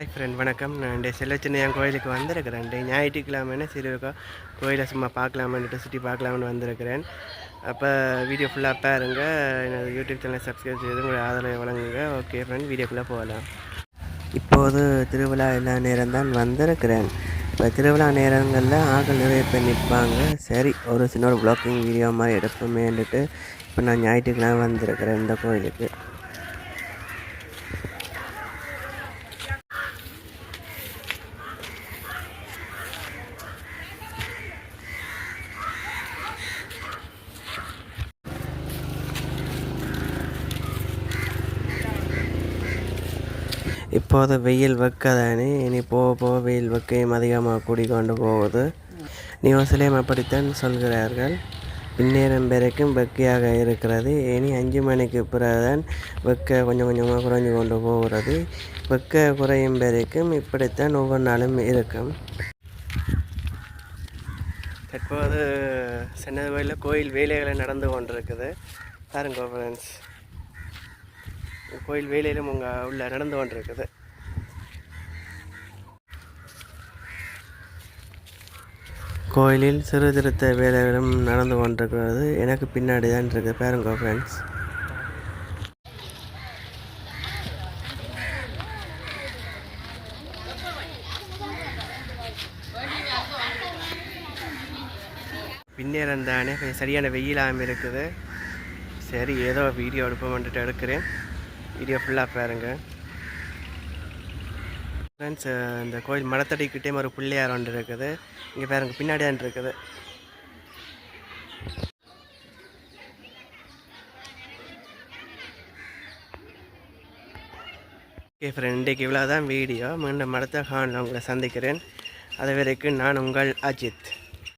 Hi friend வணக்கம். நான் இந்த செல்லச்சின்னையான் கோயிலுக்கு வந்திருக்கிறேன். ஞாயிற்றுக்கிழமைன்னு சரி கோயிலை சும்மா பார்க்கலாமன்ட்டு சுற்றி பார்க்கலாம்னு வந்திருக்கிறேன். அப்போ வீடியோ ஃபுல்லாக பாருங்க. என்னோடய யூடியூப் சேனலை சப்ஸ்கிரைப் செய்து உங்களை ஆதரவை வழங்குங்க. ஓகே ஃப்ரெண்ட், வீடியோக்குள்ளே போகலாம். இப்போது திருவிழா எல்லா நேரம் தான் வந்திருக்கிறேன். இப்போ திருவிழா நேரங்களில் ஆட்கள் நிறைய பேர் நிற்பாங்க. சரி, ஒரு சின்ன ஒரு ப்ளாக்கிங் வீடியோ மாதிரி எடுப்போமேன்ட்டு இப்போ நான் ஞாயிற்றுக்கிழமை வந்திருக்கிறேன் இந்த கோயிலுக்கு. இப்போது வெயில் வெக்கதானே, இனி போக போக வெயில் வெக்கையும் அதிகமாக கூடிக்கொண்டு போகுது. நியூஸ்லேயும் அப்படித்தான் சொல்கிறார்கள். பின்னேரம் வரைக்கும் வெக்கையாக இருக்கிறது. இனி 5 மணிக்கு பிறகுதான் வெக்கை கொஞ்சம் கொஞ்சமாக குறைஞ்சு கொண்டு போகிறது. வெக்கை குறையும் வரைக்கும் இப்படித்தான் ஒவ்வொரு நாளும் இருக்கும். தற்போது சென்னது கோயில் வேலைகளை நடந்து கொண்டிருக்குது. பாருங்க ஃப்ரெண்ட்ஸ், கோயில் வேலையிலும் உள்ள நடந்து கொண்டிருக்குது. கோயிலில் சிறு திருத்த வேலைகளும் நடந்து கொண்டிருக்கிறது. எனக்கு பின்னாடி தான் இருக்குது பாருங்க ஃப்ரெண்ட்ஸ். பின்னேரம் தானே கொஞ்சம் சரியான வெயிலாமல் இருக்குது. சரி, ஏதோ வீடியோ எடுப்போம்ன்ட்டு எடுக்கிறேன். வீடியோ ஃபுல்லாக பாருங்கள் ஃப்ரெண்ட்ஸ். இந்த கோயில் மடத்தடிக்கிட்டே ஒரு பிள்ளையார் ஒன்று இருக்குது. இங்கே பாருங்க, பின்னாடி தான் இருக்குது. ஓகே ஃப்ரெண்ட், இன்றைக்கு இவ்வளோ தான் வீடியோ. மீண்டும் அடுத்த காணொளியில் உங்களை சந்திக்கிறேன். அது வரைக்கும் நான் உங்கள் அஜித்.